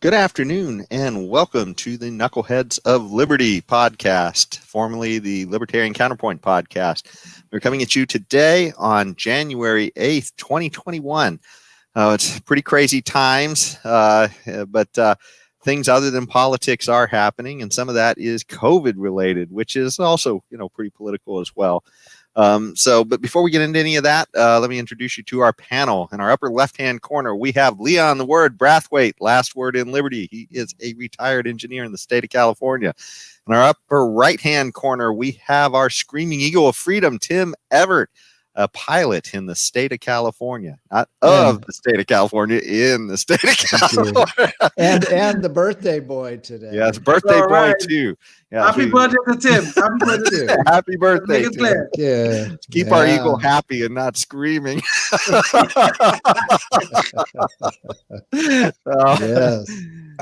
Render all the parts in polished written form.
Good afternoon and welcome to the Knuckleheads of Liberty podcast, formerly the Libertarian Counterpoint podcast. We're coming at you today on January 8th, 2021. It's pretty crazy times, but things other than politics are happening, and some of that is COVID related, which is also, pretty political as well. But before we get into any of that, let me introduce you to our panel. In our upper left-hand corner, we have Leon the Word Brathwaite, last word in Liberty. He is a retired engineer in the state of California. In our upper right-hand corner, we have our screaming eagle of freedom, Tim Everett, a pilot in the state of California, not of the state of California, in the state of California. and the birthday boy today. Yes, birthday boy too. Yeah, happy birthday to Tim. Happy birthday. Happy birthday, Tim. Yeah. Keep our eagle happy and not screaming. Yes.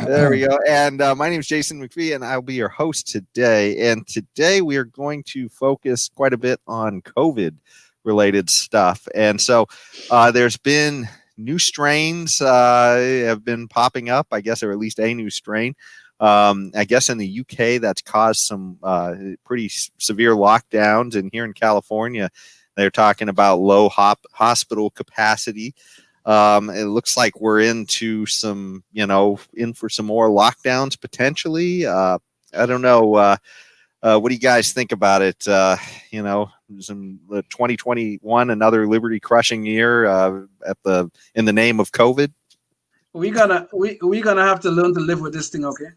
There we go. And my name is Jason McPhee, and I'll be your host today. And today we are going to focus quite a bit on COVID related stuff. And so there's been new strains have been popping up, I guess, or at least a new strain. I guess in the UK that's caused some pretty severe lockdowns. And here in California, they're talking about low hospital capacity. It looks like we're into some, in for some more lockdowns potentially. I don't know. What do you guys think about it? Some 2021, another liberty crushing year in the name of COVID. We're gonna have to learn to live with this thing, okay?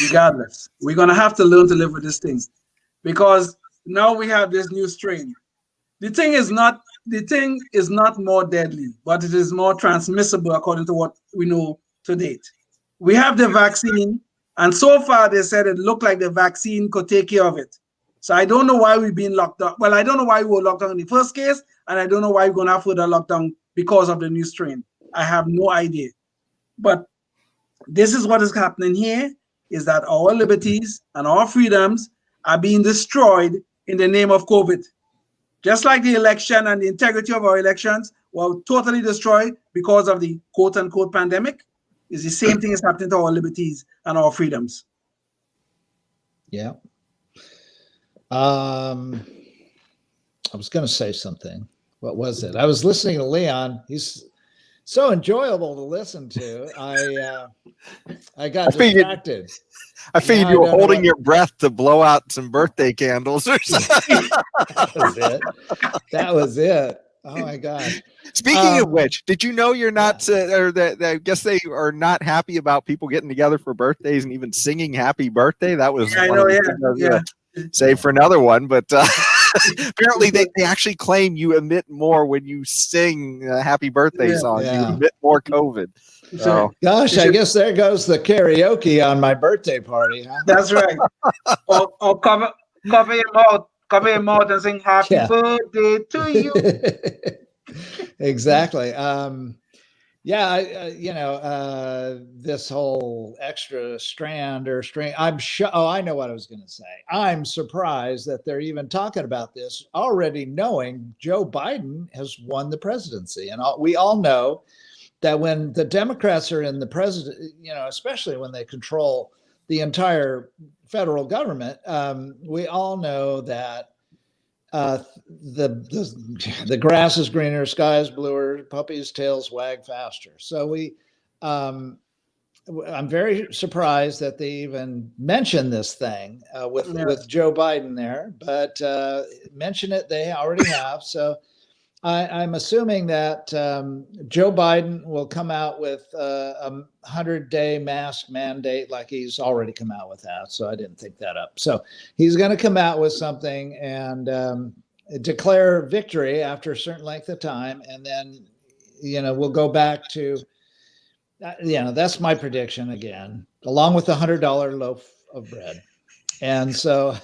Regardless, we're gonna have to learn to live with this thing because now we have this new strain. The thing is not more deadly, but it is more transmissible according to what we know to date. We have the vaccine. And so far, they said it looked like the vaccine could take care of it. So I don't know why we've been locked down. Well, I don't know why we were locked down in the first case, and I don't know why we're going to have further lockdown because of the new strain. I have no idea. But this is what is happening here, is that our liberties and our freedoms are being destroyed in the name of COVID. Just like the election and the integrity of our elections were totally destroyed because of the quote-unquote pandemic. Is the same thing is happening to our liberties and our freedoms. Yeah. I was going to say something. What was it? I was listening to Leon. He's so enjoyable to listen to. I got distracted. I figured you were holding your breath to blow out some birthday candles or something. That was it. Oh my God. Speaking of which, did you know you're not, or that I guess they are not happy about people getting together for birthdays and even singing happy birthday? That was save for another one, but apparently they actually claim you emit more when you sing happy birthday songs. You emit more COVID. So, gosh, I guess there goes the karaoke on my birthday party. Huh? That's right. or cover your mouth and sing happy birthday to you. Exactly. This whole extra strand or strain, I know what I was going to say. I'm surprised that they're even talking about this already, knowing Joe Biden has won the presidency. And we all know that when the Democrats are in the president, especially when they control the entire federal government, we all know that the grass is greener, sky is bluer, puppies' tails wag faster. So I'm very surprised that they even mention this thing with Joe Biden there, but mention it they already have. So I'm assuming that Joe Biden will come out with a 100-day mask mandate like he's already come out with that. So I didn't think that up. So he's going to come out with something and declare victory after a certain length of time. And then, we'll go back to, that's my prediction again, along with the $100 loaf of bread. And so,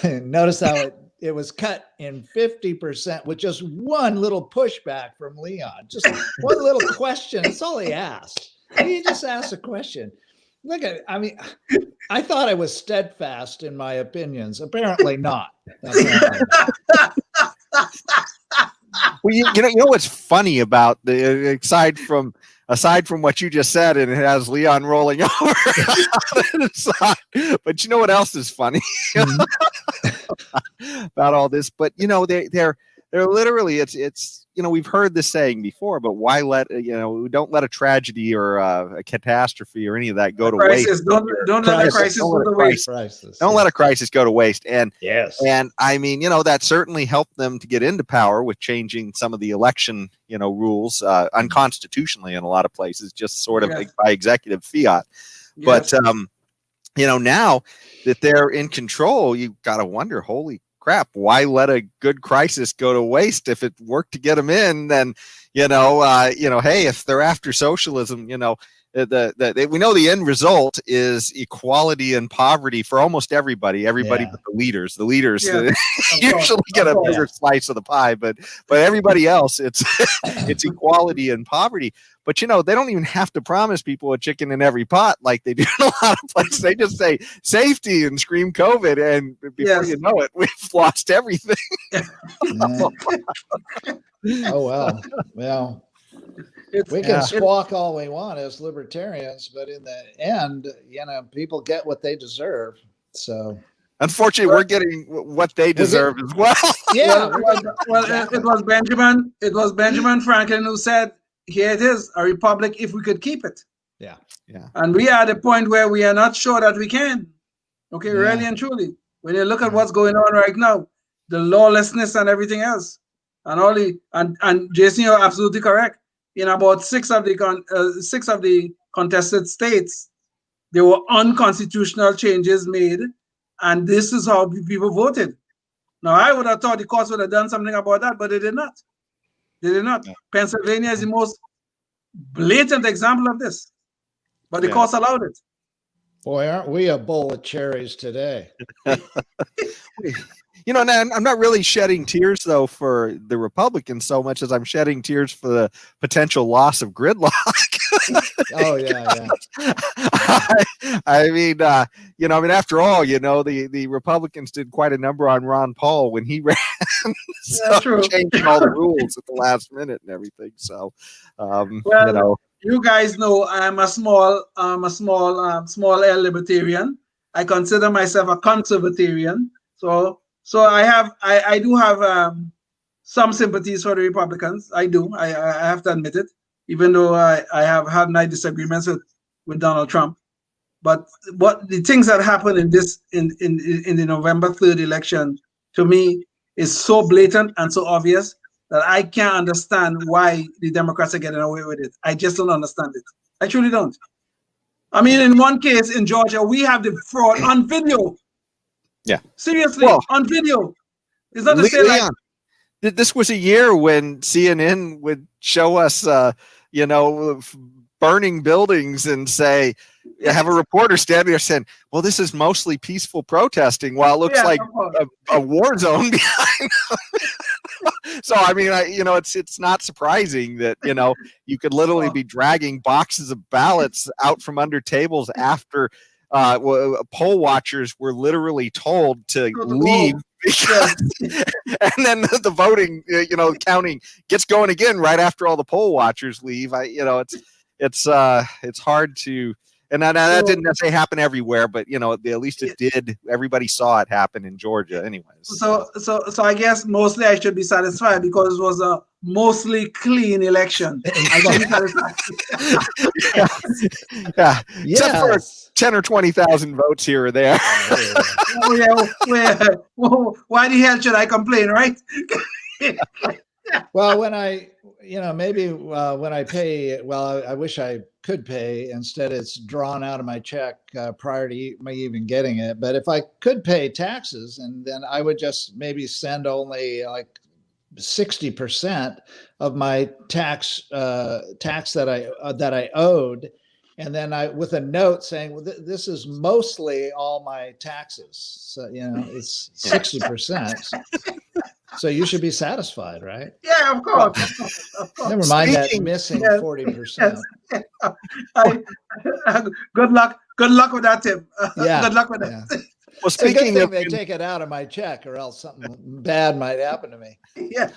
notice how it was cut in 50% with just one little pushback from Leon. Just one little question. That's all he asked. He just asked a question. I thought I was steadfast in my opinions. Apparently not. Well, you know what's funny about aside from aside from what you just said, and it has Leon rolling over on the side. But you know what else is funny about all this? But they're literally, it's we've heard this saying before, but why don't let a tragedy or a catastrophe or any of that go to waste. Don't let a crisis go to waste. Don't let a crisis go to waste. And yes, and I mean, that certainly helped them to get into power with changing some of the election, rules unconstitutionally in a lot of places, just sort of by executive fiat. Yes. But now that they're in control, you got to wonder, holy crap, why let a good crisis go to waste? If it worked to get them in, then hey, if they're after socialism, we know the end result is equality and poverty for almost everybody but the leaders. Usually get a bigger slice of the pie, but everybody else, it's equality and poverty. But they don't even have to promise people a chicken in every pot like they do in a lot of places. They just say safety and scream COVID, and before you know it, we've lost everything. Oh well. We can squawk all we want as libertarians, but in the end, people get what they deserve. So, unfortunately, we're getting what they deserve as well. Yeah. It was Benjamin Franklin who said, "Here it is, a republic if we could keep it." Yeah. And we are at a point where we are not sure that we can. Okay, really and truly. When you look at what's going on right now, the lawlessness and everything else, and Jason, you're absolutely correct. In about six of the contested states, there were unconstitutional changes made, and this is how people voted. Now, I would have thought the courts would have done something about that, but they did not. Yeah. Pennsylvania is the most blatant example of this, but the courts allowed it. Boy, aren't we a bowl of cherries today? Now I'm not really shedding tears though for the Republicans so much as I'm shedding tears for the potential loss of gridlock. Oh yeah. I mean, after all, the Republicans did quite a number on Ron Paul when he ran, changing all the rules at the last minute and everything. So, you guys know I'm a small L libertarian. I consider myself a conservatarian. So I do have some sympathies for the Republicans. I do. I have to admit it, even though I have had my disagreements with Donald Trump. But what the things that happened in the November 3rd election, to me, is so blatant and so obvious that I can't understand why the Democrats are getting away with it. I just don't understand it. I truly don't. I mean, in one case in Georgia, we have the fraud on video. Yeah. Seriously, on video. It's not to say Leon, this was a year when CNN would show us, burning buildings and say, have a reporter standing there saying, well, this is mostly peaceful protesting, while it looks like a war zone behind them. So, I mean, it's not surprising that, you could literally be dragging boxes of ballots out from under tables after poll watchers were literally told to leave because, and then the voting, counting gets going again right after all the poll watchers leave. It's hard to, and that didn't necessarily happen everywhere, but at least it did. Everybody saw it happen in Georgia, anyways. So I guess mostly I should be satisfied because it was a mostly clean election. I should be satisfied. Except for 10 or 20,000 votes here or there. Why the hell should I complain, right? Well, when I pay, I wish I could pay. Instead, it's drawn out of my check prior to me even getting it. But if I could pay taxes, and then I would just maybe send only like 60% of my tax that I owed, and then with a note saying, well, this is mostly all my taxes. So it's 60%. So you should be satisfied, right? Yeah, of course. Never mind that missing 40%. Good luck with that, Tim. Yeah. Good luck with that. It's a good speaking thing of they take it out of my check, or else something bad might happen to me. Yes.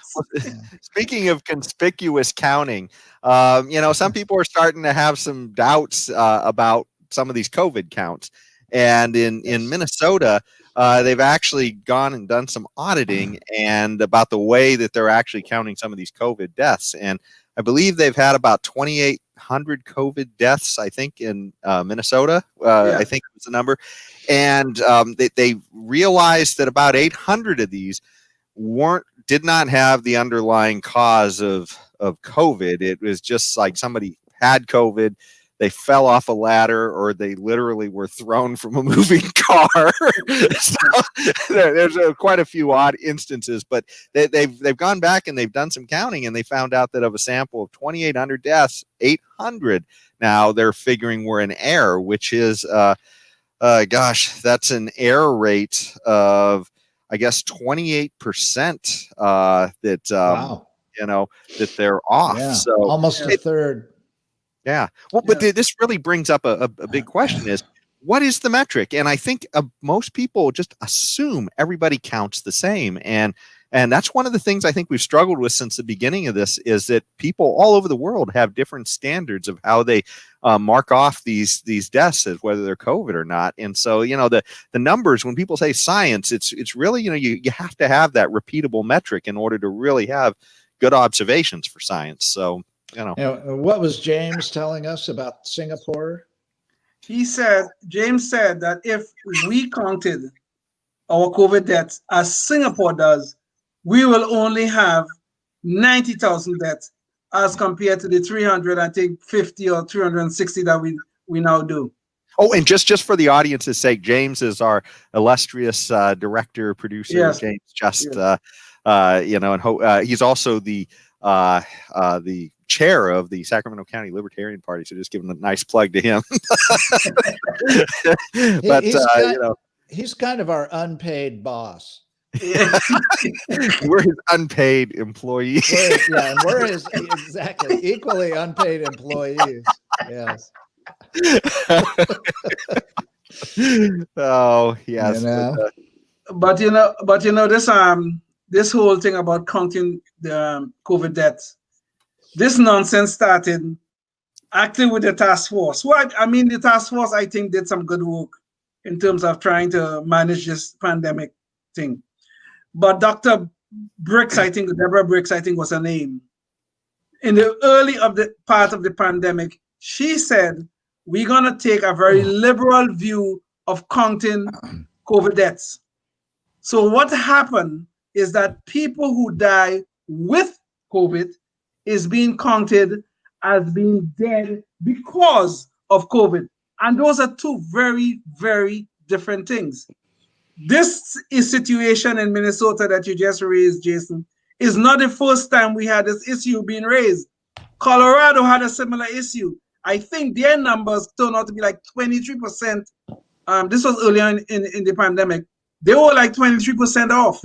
speaking of conspicuous counting, some people are starting to have some doubts about some of these COVID counts, and in Minnesota, they've actually gone and done some auditing and about the way that they're actually counting some of these COVID deaths, and I believe they've had about 2,800 COVID deaths, I think, in Minnesota. I think was the number. And they realized that about 800 of these did not have the underlying cause of COVID. It was just like somebody had COVID, they fell off a ladder, or they literally were thrown from a moving car. So there's quite a few odd instances, but they've gone back and they've done some counting, and they found out that of a sample of 2,800 deaths, 800 now they're figuring were in error, which is that's an error rate of, I guess, 28% that Wow. that they're off. Yeah, So almost a third. Yeah. Well, but this really brings up a big question: is what is the metric? And I think most people just assume everybody counts the same, and that's one of the things I think we've struggled with since the beginning of this, is that people all over the world have different standards of how they mark off these deaths as whether they're COVID or not. And so, the numbers, when people say science, it's really, you have to have that repeatable metric in order to really have good observations for science. So, what was James telling us about Singapore? James said that if we counted our COVID deaths as Singapore does, we will only have 90,000 deaths as compared to the 350 or 360 that we now do. Oh, and just for the audience's sake, James is our illustrious director, producer. Yes. James and he's also the chair of the Sacramento County Libertarian Party. So just giving a nice plug to him. But he's kind of our unpaid boss. We're his unpaid employees. We're his exactly equally unpaid employees. Yes. Oh yes. But this whole thing about counting the COVID deaths, this nonsense started actually with the task force. The task force, I think, did some good work in terms of trying to manage this pandemic thing. But Dr. Briggs, Deborah Briggs, I think was her name. In the early of the part of the pandemic, she said, we're going to take a very liberal view of counting COVID deaths. So what happened is that people who die with COVID is being counted as being dead because of COVID. And those are two very, very different things. This situation in Minnesota that you just raised, Jason, is not the first time we had this issue being raised. Colorado had a similar issue. I think their numbers turned out to be like 23%. This was earlier in the pandemic. They were like 23% off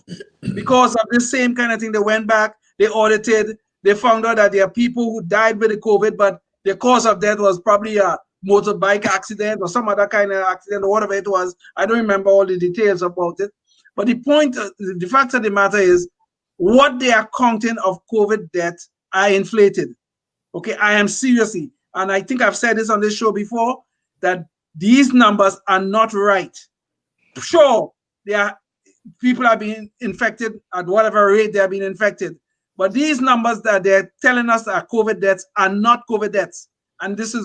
because of the same kind of thing. They went back, they audited, they found out that there are people who died with the COVID, but the cause of death was probably a motorbike accident or some other kind of accident or whatever it was. I don't remember all the details about it. But the fact of the matter is, what they are counting of COVID deaths are inflated. Okay, I am seriously, and I think I've said this on this show before, that these numbers are not right. Sure, people are being infected at whatever rate they are being infected, but these numbers that they're telling us are COVID deaths are not COVID deaths, and this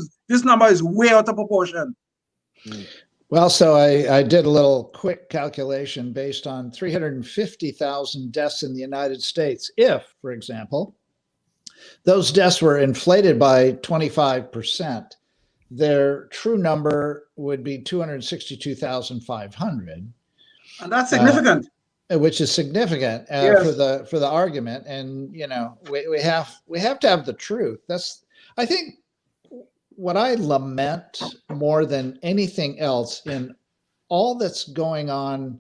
number is way out of proportion. Well, so I did a little quick calculation based on 350,000 deaths in the United States. If, for example, those deaths were inflated by 25%, their true number would be 262,500. And that's significant. Which is significant Yes. for the argument. And, we have to have the truth. That's, I think, what I lament more than anything else in all that's going on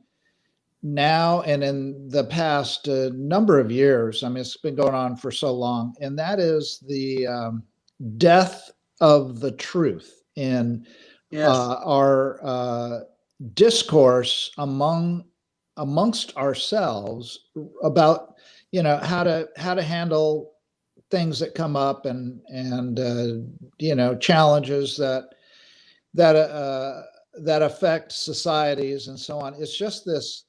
now and in the past number of years. I mean, it's been going on for so long, and that is the death of the truth in our discourse amongst ourselves about, how to handle things that come up and challenges that affect societies and so on. It's just this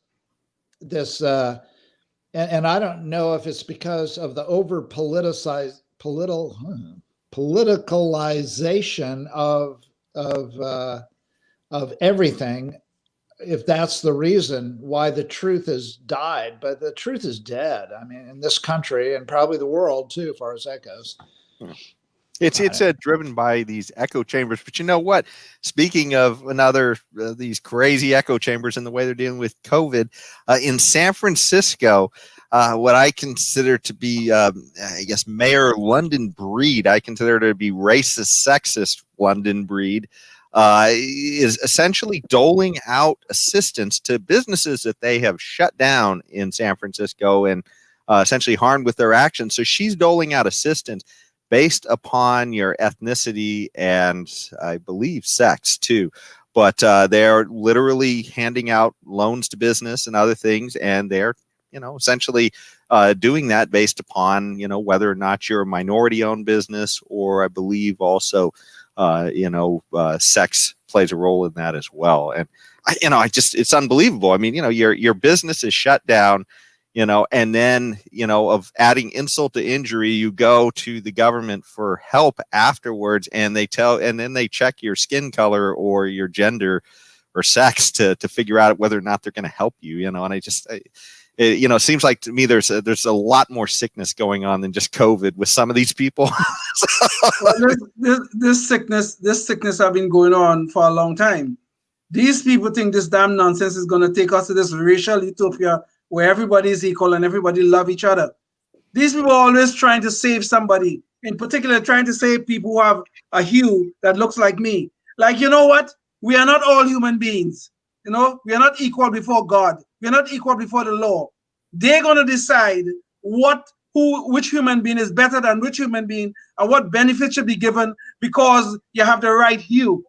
and I don't know if it's because of the over politicalization of everything, if that's the reason why the truth has died. But the truth is dead. I mean, in this country and probably the world too, as far as that goes. It's driven by these echo chambers. But you know what? Speaking of another these crazy echo chambers and the way they're dealing with COVID in San Francisco, what I consider to be, I guess, Mayor London Breed, I consider to be racist, sexist London Breed, is essentially doling out assistance to businesses that they have shut down in San Francisco and essentially harmed with their actions. So she's doling out assistance based upon your ethnicity and I believe sex too. But they're literally handing out loans to business and other things, and they're essentially doing that based upon whether or not you're a minority-owned business, or I believe also sex plays a role in that as well. And it's unbelievable. I mean, your business is shut down. And then, of adding insult to injury, you go to the government for help afterwards, and then they check your skin color or your gender or sex to figure out whether or not they're going to help you, and it seems like to me there's a lot more sickness going on than just COVID with some of these people. Well, this sickness have been going on for a long time. These people think this damn nonsense is going to take us to this racial utopia where everybody is equal and everybody love each other. These people are always trying to save somebody, in particular trying to save people who have a hue that looks like me. Like, you know what? We are not all human beings. We are not equal before God. We are not equal before the law. They're going to decide which human being is better than which human being and what benefits should be given because you have the right hue.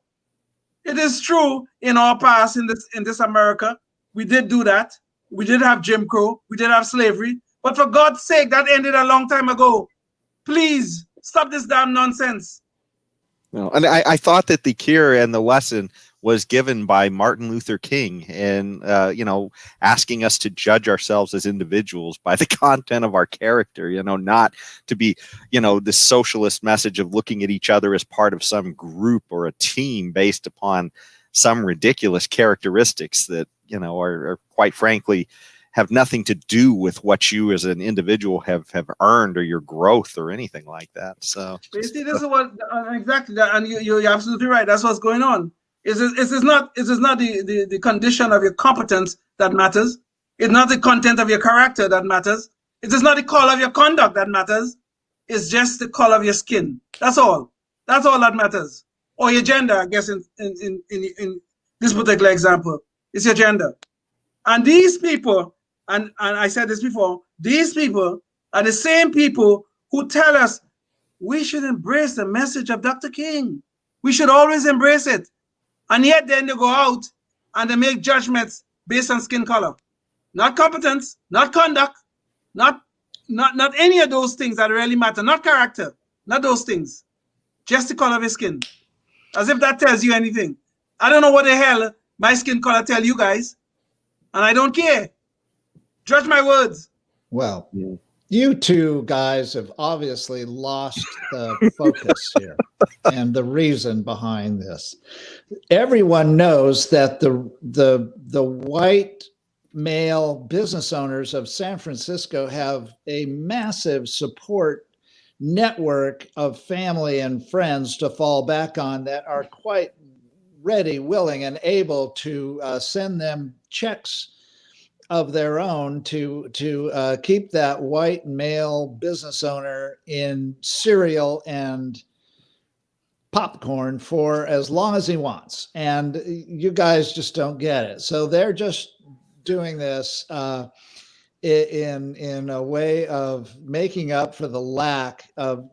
It is true in our past in this America, we did do that. We did have Jim Crow. We did have slavery. But for God's sake, that ended a long time ago. Please stop this damn nonsense. No, and I thought that the cure and the lesson was given by Martin Luther King, and asking us to judge ourselves as individuals by the content of our character. Not to be this socialist message of looking at each other as part of some group or a team based upon some ridiculous characteristics that are quite frankly have nothing to do with what you as an individual have earned or your growth or anything like that. So you see, this is what exactly that, and you're absolutely right. That's what's going on. It is not the condition of your competence that matters. It's not the content of your character that matters. It is not the color of your conduct that matters. It's just the color of your skin. That's all. That's all that matters. Or your gender, I guess, in this particular example, it's your gender. And these people, and I said this before, these people are the same people who tell us we should embrace the message of Dr. King. We should always embrace it. And yet then they go out and they make judgments based on skin color. Not competence, not conduct, not any of those things that really matter, not character, not those things. Just the color of your skin. As if that tells you anything. I don't know what the hell my skin color tell you guys. And I don't care. Judge my words. Well, you two guys have obviously lost the focus here and the reason behind this. Everyone knows that the white male business owners of San Francisco have a massive support network of family and friends to fall back on that are quite ready, willing, and able to send them checks of their own to keep that white male business owner in cereal and popcorn for as long as he wants. And you guys just don't get it. So they're just doing this in a way of making up for the lack of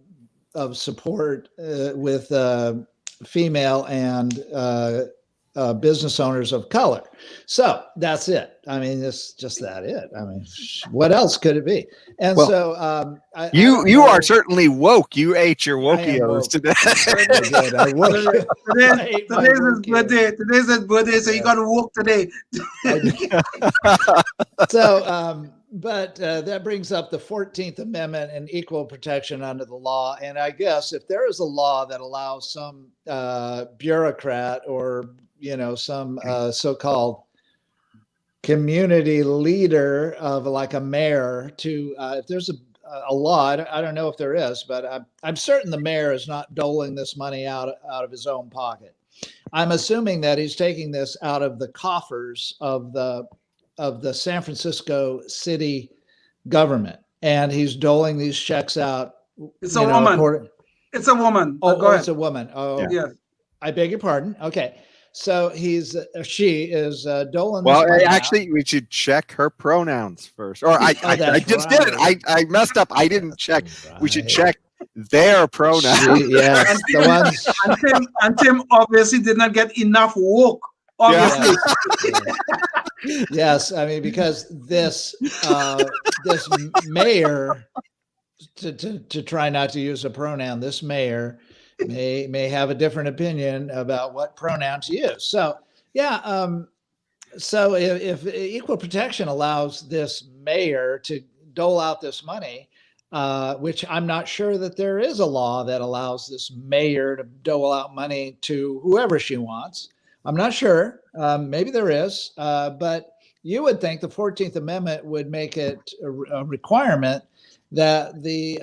support with female and business owners of color. So that's it. I mean, it's just that it. I mean, what else could it be? And Well, so you are certainly woke. You ate your I am wokios woke. today. I did. I woke. I ate my Today's his Wokio. birthday. Today's his birthday, so you Yeah. got to walk today. I did. So, but that brings up the 14th Amendment and equal protection under the law. And I guess if there is a law that allows some bureaucrat or, some so-called community leader of like a mayor to, if there's a law, I don't know if there is, but I'm certain the mayor is not doling this money out of his own pocket. I'm assuming that he's taking this out of the coffers of the San Francisco city government, and he's doling these checks out. It's a woman. It's a woman. Oh, go ahead. It's a woman. Oh, yeah. I beg your pardon. Okay, so she is doling. Well, this money actually, we should check her pronouns first. Or I just did it. I messed up. I didn't check. Right. We should check their pronouns. Yes, the ones. And Tim obviously did not get enough woke. Obviously. Yes, I mean, because this mayor, to try not to use a pronoun, this mayor may have a different opinion about what pronoun to use. So yeah, so if equal protection allows this mayor to dole out this money, which I'm not sure that there is a law that allows this mayor to dole out money to whoever she wants. I'm not sure. Maybe there is, but you would think the 14th Amendment would make it a requirement that the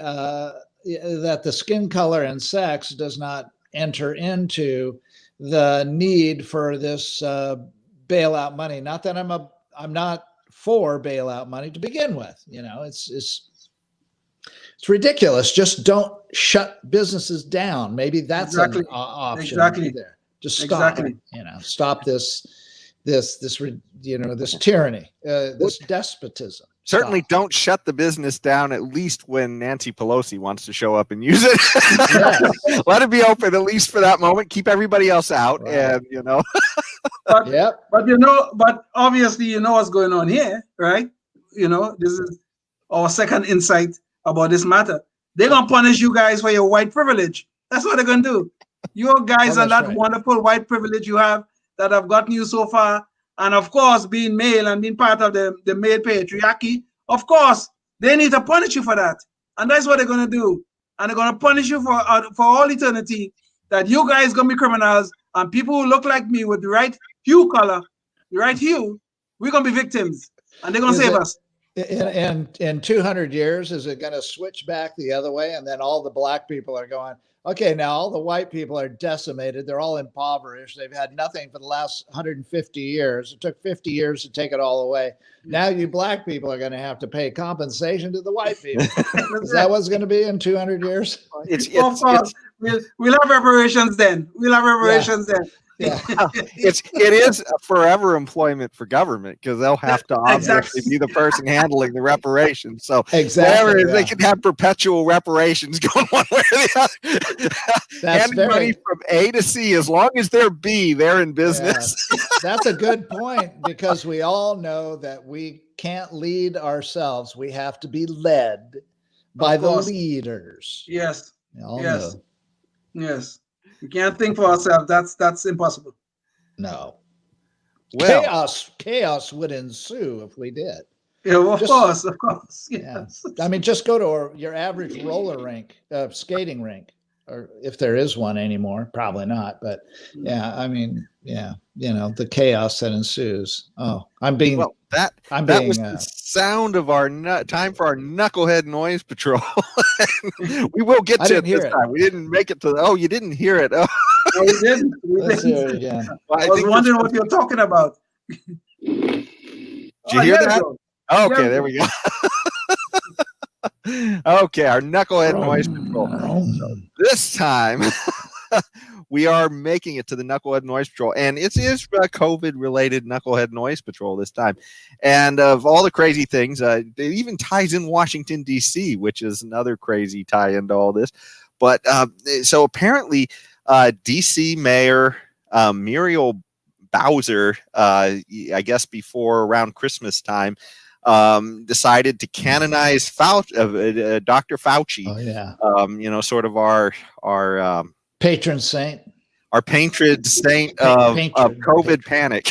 skin color and sex does not enter into the need for this bailout money. Not that I'm not for bailout money to begin with. It's ridiculous. Just don't shut businesses down. Maybe that's an option. Exactly. There. Just stop. Exactly. Stop this tyranny, this despotism. Certainly Stop. don't shut the business down, at least when Nancy Pelosi wants to show up and use it. Yes. Let it be open, at least for that moment. Keep everybody else out. Right. And, But, Yep. but obviously what's going on here, right? This is our second insight about this matter. They're going to punish you guys for your white privilege. That's what they're going to do. You guys and that wonderful white privilege you have that have gotten you so far. And of course, being male and being part of the male patriarchy, of course, they need to punish you for that. And that's what they're going to do. And they're going to punish you for all eternity, that you guys going to be criminals, and people who look like me with the right hue color, the right hue, we're going to be victims. And they're going to save us. In 200 years, is it going to switch back the other way? And then all the black people are going, okay, now all the white people are decimated. They're all impoverished. They've had nothing for the last 150 years. It took 50 years to take it all away. Now you black people are going to have to pay compensation to the white people. Is that what's going to be in 200 years? Of course. We'll have reparations then. Then. Yeah. It is a forever employment for government, because they'll have to obviously be the person handling the reparations. So they can have perpetual reparations going one way or the other. Handing money from A to C, as long as they're B, they're in business. Yeah. That's a good point, because we all know that we can't lead ourselves. We have to be led by the leaders. Yes. We all know. Yes. We can't think for ourselves. That's impossible. No. Well, chaos would ensue if we did. Yeah, of course. Yes. Yeah. I mean, just go to your average roller rink, skating rink, or if there is one anymore, probably not. But yeah, I mean, the chaos that ensues. Oh, that was the sound of our time for our Knucklehead Noise Patrol. We will get to it this time. We didn't make it to you didn't hear it. Oh. No, we didn't. Let's hear it again. Well, I was wondering what you're talking about. Did you hear that? Okay, there we go. Okay, our Knucklehead Noise Patrol. So this time, we are making it to the Knucklehead Noise Patrol, and it is a COVID-related Knucklehead Noise Patrol this time. And of all the crazy things, it even ties in Washington, D.C., which is another crazy tie into all this. But so apparently, D.C. Mayor Muriel Bowser, I guess before around Christmas time, decided to canonize Dr. Fauci. Oh yeah. Sort of our Patron saint. Our patron saint of COVID panic.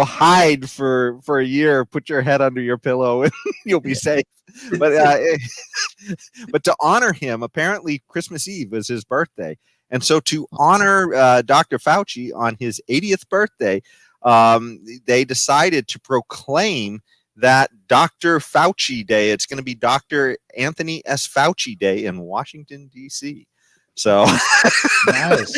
Hide for a year, put your head under your pillow and you'll be safe. But to honor him, apparently Christmas Eve was his birthday. And so to honor Dr. Fauci on his 80th birthday, they decided to proclaim that Dr. Fauci Day. It's going to be Dr. Anthony S. Fauci Day in Washington, D.C. So nice.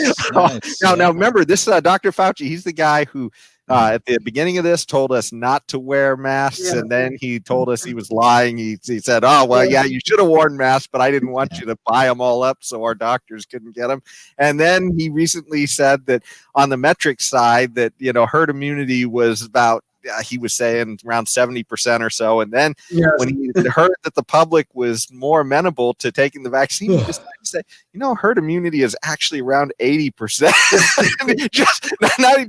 Now remember, this Dr. Fauci, he's the guy who at the beginning of this told us not to wear masks, and then he told us he was lying. He said, "Oh, well, yeah, you should have worn masks, but I didn't want you to buy them all up so our doctors couldn't get them." And then he recently said that on the metric side that, herd immunity was about, he was saying around 70% or so. And then when he heard that the public was more amenable to taking the vaccine, he decided to say, herd immunity is actually around 80%.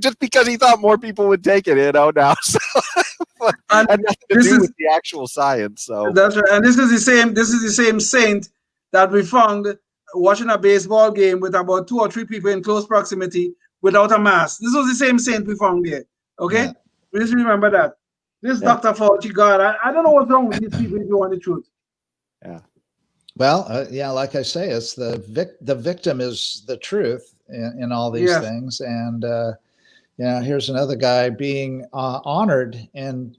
just because he thought more people would take it, now. So, had nothing to do with the actual science. So that's right. And this is the same saint that we found watching a baseball game with about 2 or 3 people in close proximity without a mask. This was the same saint we found there. Okay. Yeah. Please remember that. This Dr. Fauci, God, I don't know what's wrong with these people if you want the truth. Yeah. Well, like I say, it's the victim is the truth in all these things. And, here's another guy being honored and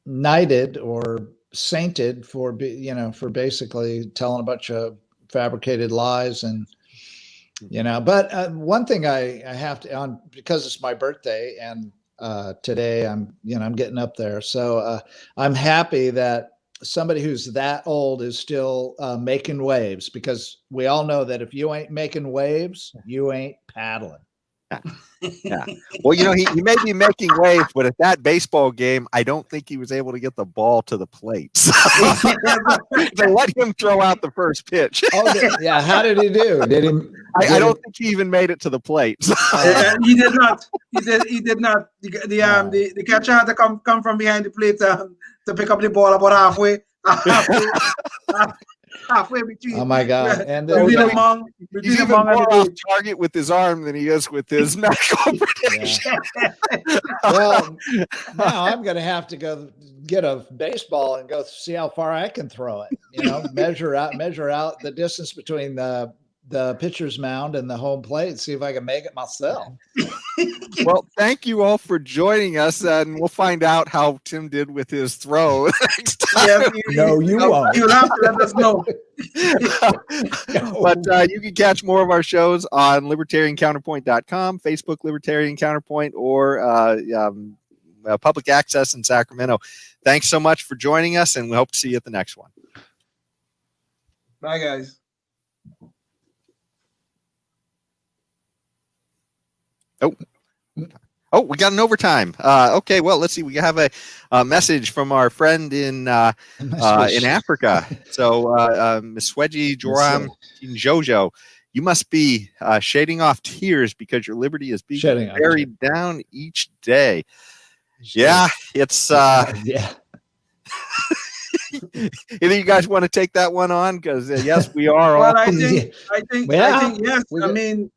knighted or sainted for basically telling a bunch of fabricated lies. And, but one thing I have to, because it's my birthday and today I'm getting up there. So I'm happy that somebody who's that old is still making waves, because we all know that if you ain't making waves, you ain't paddling. Yeah. Well, he may be making waves, but at that baseball game, I don't think he was able to get the ball to the plate. So they let him throw out the first pitch. How did he do? I don't think he even made it to the plate. So. He did not. He did not. The catcher had to come from behind the plate to pick up the ball about halfway between. Oh my God! And he's even more off target with his arm than he is with his medical protection. Well, now I'm going to have to go get a baseball and go see how far I can throw it. Measure out the distance between the pitcher's mound and the home plate, see if I can make it myself. Well, thank you all for joining us, and we'll find out how Tim did with his throw next time. No, you won't. You'll have to let us know. But you can catch more of our shows on libertariancounterpoint.com, Facebook Libertarian Counterpoint, or Public Access in Sacramento. Thanks so much for joining us, and we hope to see you at the next one. Bye, guys. Oh, we got an overtime. Okay, well, let's see. We have a message from our friend in Africa. So, Ms. Swedji Joram Jojo, you must be shading off tears because your liberty is being buried down each day. Yeah, it's yeah. Either you guys want to take that one on, because yes, we are. Well, I think yes. I mean,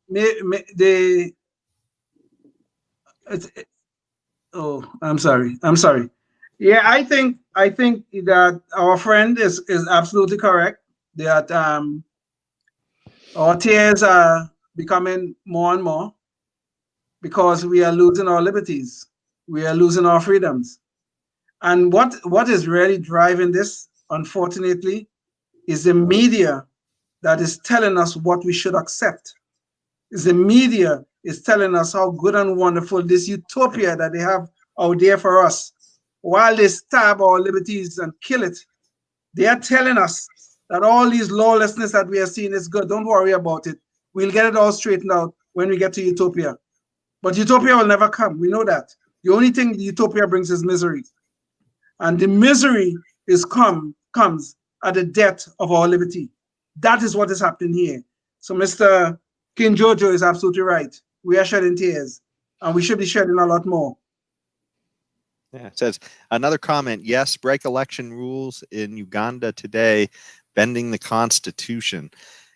I'm sorry. Yeah, I think that our friend is absolutely correct. That our tears are becoming more and more because we are losing our liberties. We are losing our freedoms. And what is really driving this, unfortunately, is the media that is telling us what we should accept. Is the media is telling us how good and wonderful this utopia that they have out there for us. While they stab our liberties and kill it, they are telling us that all these lawlessness that we are seeing is good. Don't worry about it. We'll get it all straightened out when we get to utopia. But utopia will never come. We know that. The only thing the utopia brings is misery. And the misery comes at the death of our liberty. That is what is happening here. So, Mr. King Jojo is absolutely right. We are shedding tears, and we should be shedding a lot more. Yeah, it says another comment. Yes, break election rules in Uganda today, bending the Constitution.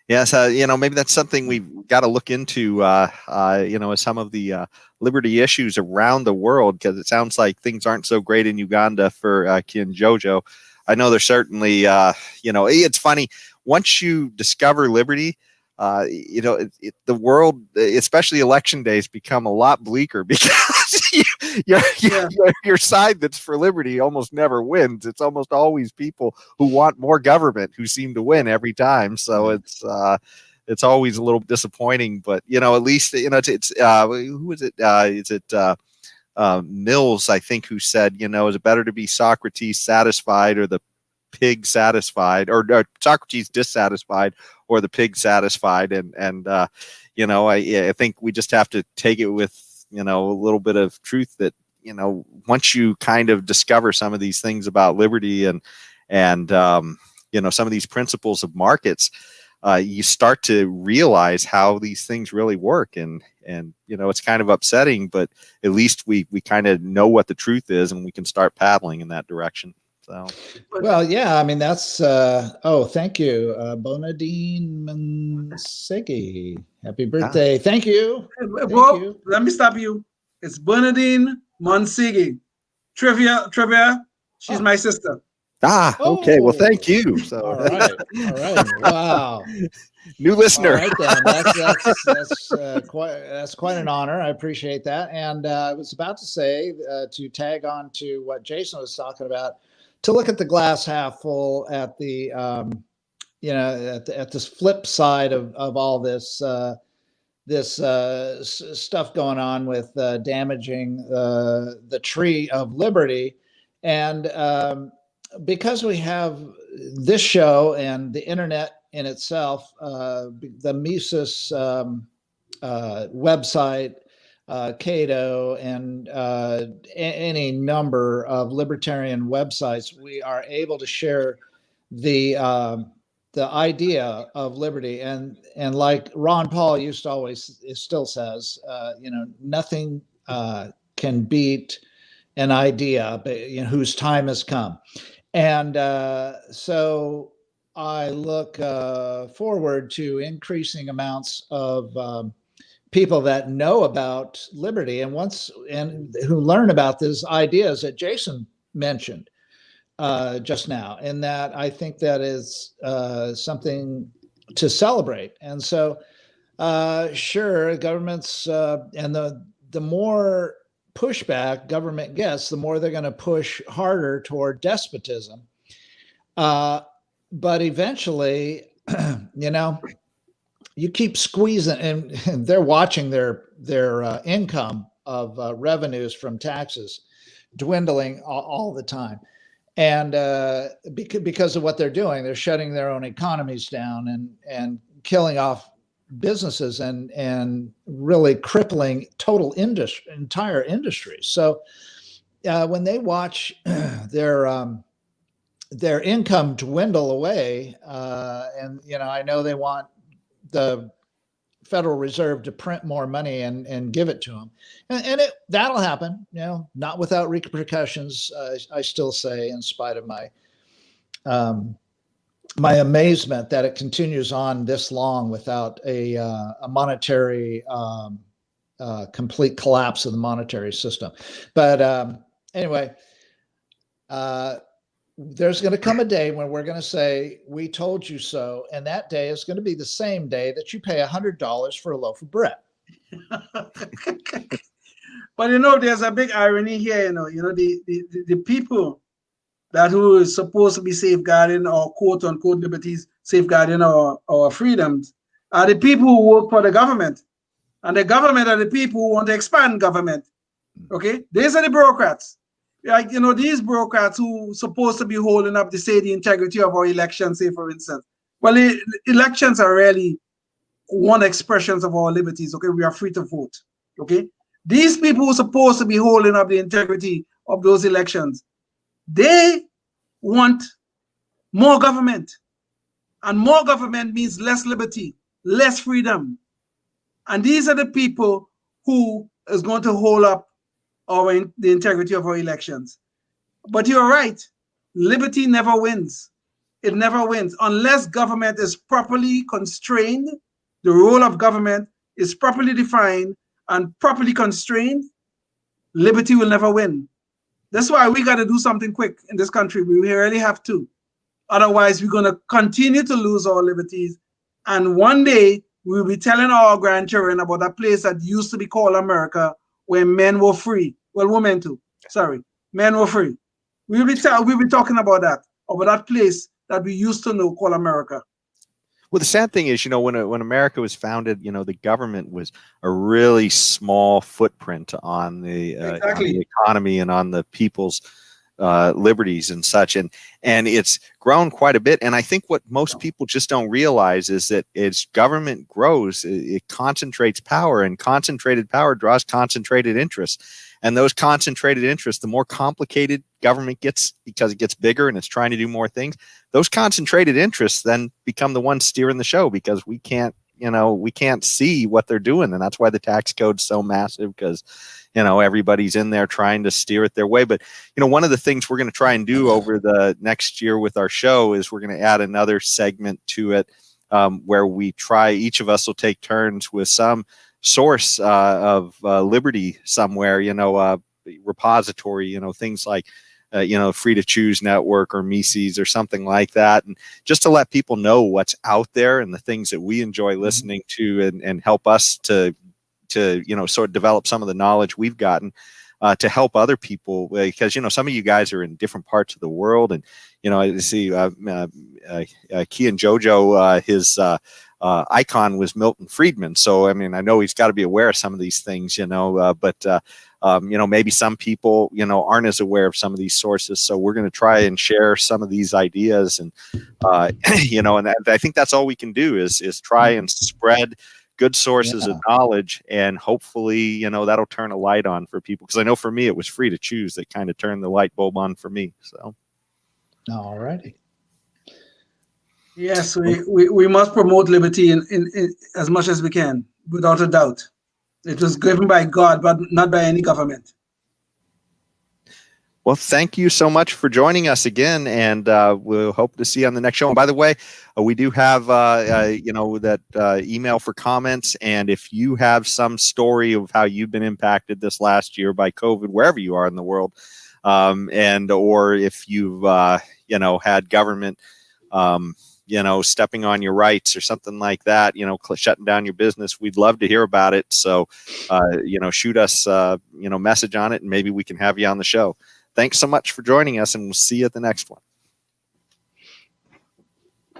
Yes, maybe that's something we've got to look into, as some of the liberty issues around the world, because it sounds like things aren't so great in Uganda for Kin Jojo. I know there's certainly, it's funny. Once you discover liberty, the world, especially election days, become a lot bleaker because your side that's for liberty almost never wins. It's almost always people who want more government who seem to win every time. So it's always a little disappointing, but at least it's who is it? Is it Mills, I think, who said, is it better to be Socrates satisfied or the pig satisfied, or Socrates dissatisfied or the pig satisfied? And I think we just have to take it with a little bit of truth that once you kind of discover some of these things about liberty and some of these principles of markets, you start to realize how these things really work, and it's kind of upsetting, but at least we kind of know what the truth is, and we can start paddling in that direction. So, well, yeah, I mean, that's thank you, Bonadine Mansegi. Happy birthday. Thank you. Let me stop you. It's Bernadine Monsigi. Trivia. She's my sister. Okay. Well, thank you. So, all right. Wow. New listener. All right, then. That's quite an honor. I appreciate that. And I was about to say, to tag on to what Jason was talking about, to look at the glass half full at the at this flip side of all this stuff going on with damaging the tree of liberty. And because we have this show and the internet in itself, the Mises website, Cato, and any number of libertarian websites, we are able to share the idea of liberty. And like Ron Paul used to always, still says, nothing can beat an idea whose time has come. And so I look forward to increasing amounts of people that know about liberty and who learn about these ideas that Jason mentioned just now. And that I think that is something to celebrate. And so, sure, governments and the more pushback government gets, the more they're going to push harder toward despotism. But eventually, you keep squeezing, and they're watching their income of revenues from taxes dwindling all the time. And because of what they're doing, they're shutting their own economies down and killing off businesses and really crippling entire industries. So when they watch their income dwindle away, and I know they want the Federal Reserve to print more money and give it to them, and that'll happen, not without repercussions. I still say, in spite of my my amazement that it continues on this long without a monetary complete collapse of the monetary system. But anyway, there's going to come a day when we're going to say, we told you so. And that day is going to be the same day that you pay $100 for a loaf of bread. But there's a big irony here. The people who is supposed to be safeguarding our quote unquote liberties, safeguarding our freedoms, are the people who work for the government. And the government are the people who want to expand government. Okay, these are the bureaucrats. Like, these bureaucrats who supposed to be holding up the integrity of our elections, say, for instance. Well, elections are really one expression of our liberties. Okay, we are free to vote. Okay, these people who are supposed to be holding up the integrity of those elections, they want more government. And more government means less liberty, less freedom. And these are the people who is going to hold up the integrity of our elections. But you're right. Liberty never wins. It never wins unless government is properly constrained. The role of government is properly defined and properly constrained. Liberty will never win. That's why we got to do something quick in this country. We really have to. Otherwise, we're going to continue to lose our liberties. And one day, we'll be telling our grandchildren about a place that used to be called America, where men were free. Well, women too. Sorry. Men were free. We'll be talking about that place that we used to know called America. Well, the sad thing is, when America was founded, the government was a really small footprint on the economy and on the people's liberties and such, and it's grown quite a bit. And I think what most people just don't realize is that as government grows, it concentrates power, and concentrated power draws concentrated interest. And those concentrated interests, the more complicated government gets because it gets bigger and it's trying to do more things, those concentrated interests then become the ones steering the show, because we can't see what they're doing. And that's why the tax code's so massive, because everybody's in there trying to steer it their way. But one of the things we're going to try and do over the next year with our show is we're going to add another segment to it, where we try, each of us will take turns with some source of liberty somewhere, repository, things like Free to Choose Network or Mises or something like that, and just to let people know what's out there and the things that we enjoy listening to, and help us to sort of develop some of the knowledge we've gotten to help other people, because some of you guys are in different parts of the world, and I see Key and JoJo, his icon was Milton Friedman. So, I mean, I know he's got to be aware of some of these things, but maybe some people, aren't as aware of some of these sources. So we're going to try and share some of these ideas, and, and I think that's all we can do is try and spread good sources of knowledge, and hopefully, that'll turn a light on for people. Because I know for me, it was Free to Choose that kind of turned the light bulb on for me. So, all righty. Yes, we must promote liberty in as much as we can, without a doubt. It was given by God, but not by any government. Well, thank you so much for joining us again, and we'll hope to see you on the next show. And by the way, we do have that email for comments, and if you have some story of how you've been impacted this last year by COVID, wherever you are in the world, or if you've had government stepping on your rights or something like that, shutting down your business, we'd love to hear about it. So, shoot us, message on it, and maybe we can have you on the show. Thanks so much for joining us, and we'll see you at the next one.